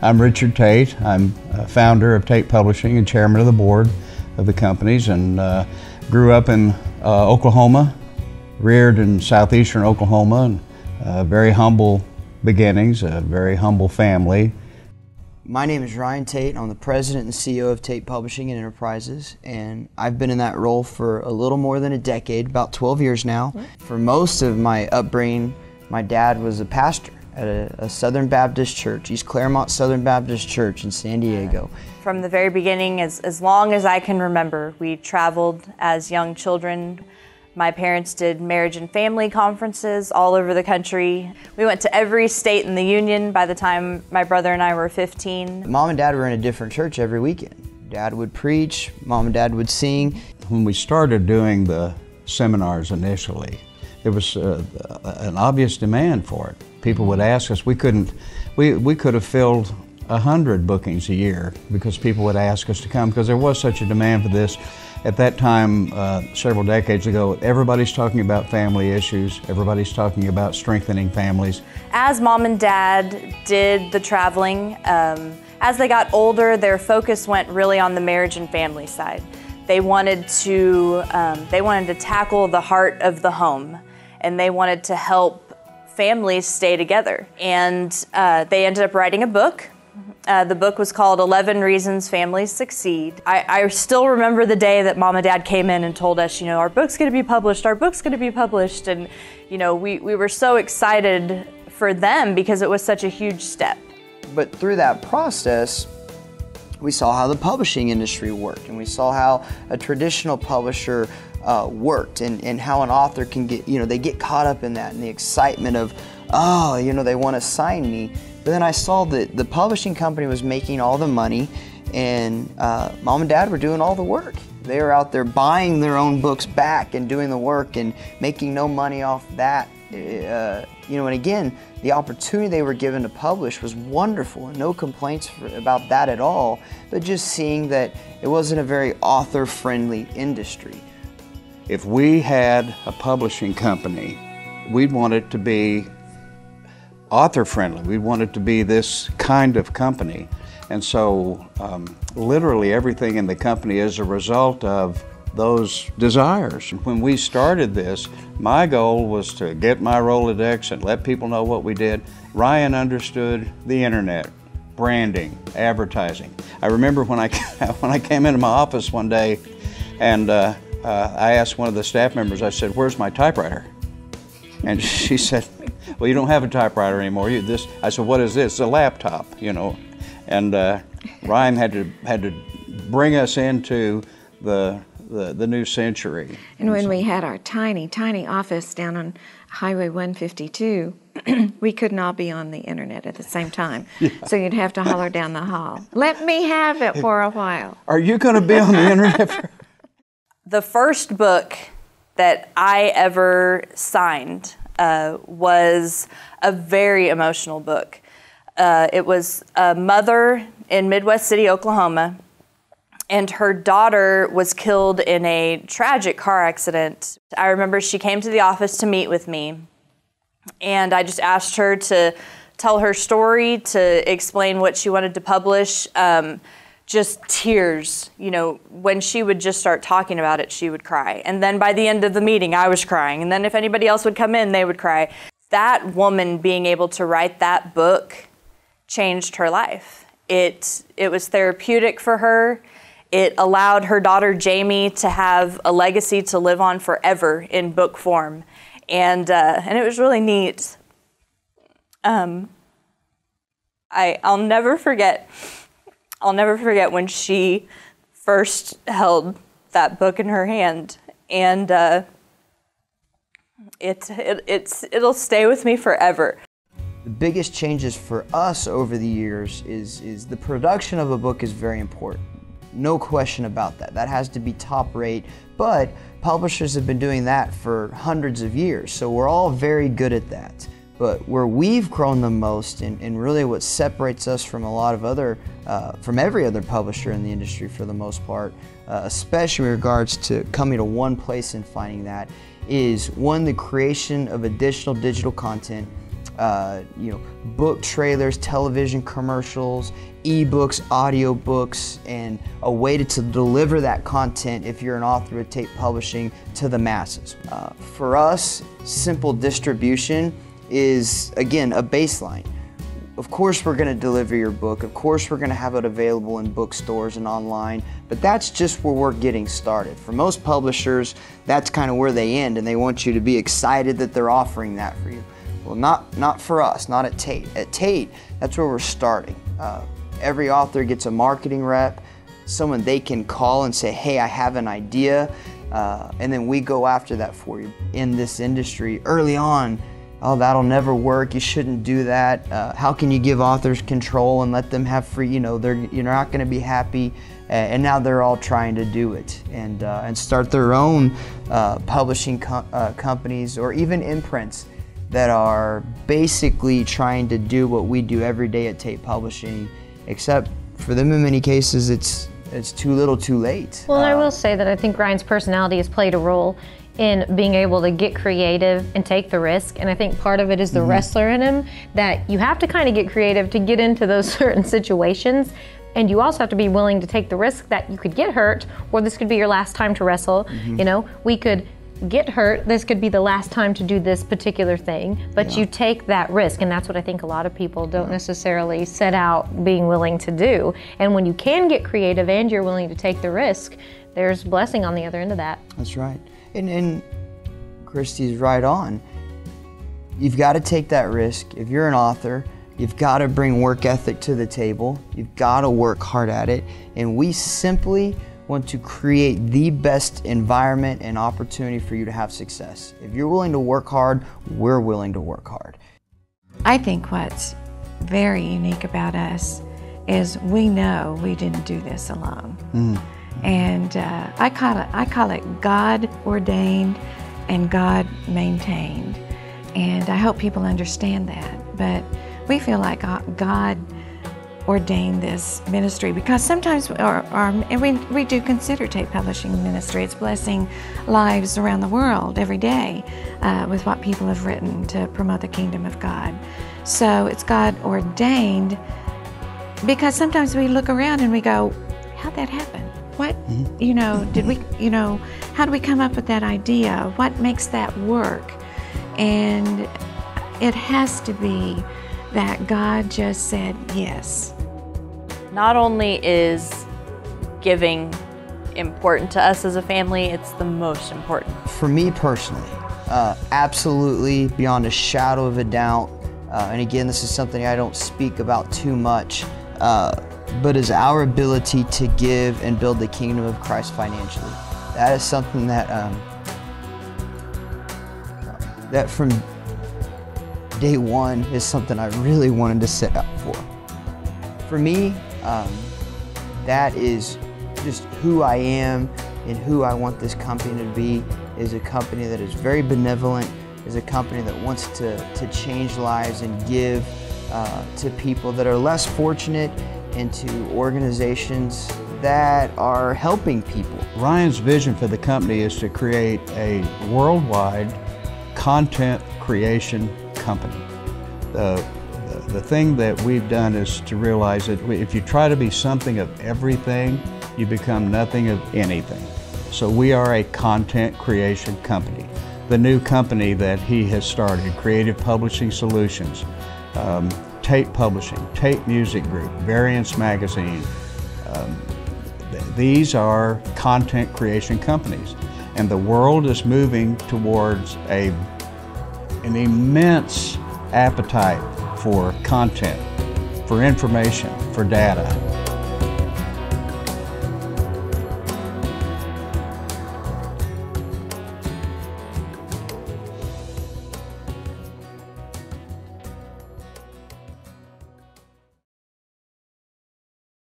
I'm Richard Tate. I'm founder of Tate Publishing and chairman of the board of the companies, and grew up in Oklahoma, reared in southeastern Oklahoma, and very humble beginnings, a very humble family. My name is Ryan Tate. I'm the president and CEO of Tate Publishing and Enterprises, and I've been in that role for a little more than a decade, about 12 years now. For most of my upbringing, my dad was a pastor at a Southern Baptist church, East Claremont Southern Baptist Church in San Diego. From the very beginning, as long as I can remember, we traveled as young children. My parents did marriage and family conferences all over the country. We went to every state in the union by the time my brother and I were 15. Mom and Dad were in a different church every weekend. Dad would preach, Mom and Dad would sing. When we started doing the seminars initially, there was an obvious demand for it. People would ask us, we could have filled 100 bookings a year because people would ask us to come, because there was such a demand for this. At that time, several decades ago, everybody's talking about family issues, everybody's talking about strengthening families. As Mom and Dad did the traveling, as they got older, their focus went really on the marriage and family side. They wanted to tackle the heart of the home, and they wanted to help families stay together. And they ended up writing a book. The book was called 11 Reasons Families Succeed. I still remember the day that Mom and Dad came in and told us, our book's gonna be published, our book's gonna be published. And we were so excited for them because it was such a huge step. But through that process, we saw how the publishing industry worked, and we saw how a traditional publisher worked, and how an author can get, they get caught up in that and the excitement of, they want to sign me. But then I saw that the publishing company was making all the money, and Mom and Dad were doing all the work. They were out there buying their own books back and doing the work and making no money off that. And again, the opportunity they were given to publish was wonderful, and no complaints about that at all, but just seeing that it wasn't a very author-friendly industry. If we had a publishing company, we'd want it to be author-friendly. We'd want it to be this kind of company. And so literally everything in the company is a result of those desires. When we started this, my goal was to get my Rolodex and let people know what we did. Ryan understood the internet, branding, advertising. I remember when I came into my office one day, and I asked one of the staff members, I said, "Where's my typewriter?" And she said, "Well, you don't have a typewriter anymore. I said, "What is this?" "It's a laptop, And Ryan had to bring us into the new century. And when we had our tiny, tiny office down on Highway 152, we couldn't all be on the internet at the same time. Yeah. So you'd have to holler down the hall, "Let me have it for a while." Are you going to be on the internet? The first book that I ever signed was a very emotional book. It was a mother in Midwest City, Oklahoma, and her daughter was killed in a tragic car accident. I remember she came to the office to meet with me, and I just asked her to tell her story, to explain what she wanted to publish. Just tears, when she would just start talking about it, she would cry. And then by the end of the meeting, I was crying. And then if anybody else would come in, they would cry. That woman being able to write that book changed her life. It was therapeutic for her. It allowed her daughter, Jamie, to have a legacy to live on forever in book form. And it was really neat. I'll never forget when she first held that book in her hand, and it'll stay with me forever. The biggest changes for us over the years is the production of a book is very important. No question about that. That has to be top rate, but publishers have been doing that for hundreds of years, so we're all very good at that. But where we've grown the most, and really what separates us from a lot of from every other publisher in the industry for the most part, especially in regards to coming to one place and finding that, is one, the creation of additional digital content, book trailers, television commercials, ebooks, audiobooks, and a way to deliver that content if you're an author with Tate Publishing to the masses. For us, simple distribution is, again, a baseline. Of course we're going to deliver your book, of course we're going to have it available in bookstores and online, but that's just where we're getting started. For most publishers, that's kind of where they end, and they want you to be excited that they're offering that for you. Well, not for us, not at Tate. At Tate, that's where we're starting. Every author gets a marketing rep, someone they can call and say, hey, I have an idea, and then we go after that for you. In this industry, early on, oh, that'll never work, you shouldn't do that. How can you give authors control and let them have free, you're not gonna be happy. And now they're all trying to do it and start their own publishing companies or even imprints that are basically trying to do what we do every day at Tate Publishing, except for them in many cases it's too little too late. Well, I will say that I think Ryan's personality has played a role in being able to get creative and take the risk, and I think part of it is the wrestler in him, that you have to kind of get creative to get into those certain situations, and you also have to be willing to take the risk that you could get hurt, or this could be your last time to wrestle. We could get hurt, this could be the last time to do this particular thing, but you take that risk, and that's what I think a lot of people don't necessarily set out being willing to do. And when you can get creative and you're willing to take the risk, there's blessing on the other end of that. That's right. And Christy's right on. You've got to take that risk. If you're an author, you've got to bring work ethic to the table. You've got to work hard at it. And we simply want to create the best environment and opportunity for you to have success. If you're willing to work hard, we're willing to work hard. I think what's very unique about us is we know we didn't do this alone. And I call it God ordained and God maintained. And I hope people understand that. But we feel like God ordained this ministry because sometimes we do consider Tate Publishing ministry. It's blessing lives around the world every day with what people have written to promote the kingdom of God. So it's God ordained because sometimes we look around and we go, how'd that happen? What, did we, how do we come up with that idea? What makes that work? And it has to be that God just said yes. Not only is giving important to us as a family, it's the most important. For me personally, absolutely beyond a shadow of a doubt, and again, this is something I don't speak about too much, but is our ability to give and build the kingdom of Christ financially. That is something that that from day one is something I really wanted to set out for. For me, that is just who I am and who I want this company to be, is a company that is very benevolent, is a company that wants to change lives and give to people that are less fortunate and to organizations that are helping people. Ryan's vision for the company is to create a worldwide content creation company. The thing that we've done is to realize that if you try to be something of everything, you become nothing of anything. So we are a content creation company. The new company that he has started, Creative Publishing Solutions, Tate Publishing, Tate Music Group, Variance Magazine, these are content creation companies. And the world is moving towards an immense appetite for content, for information, for data.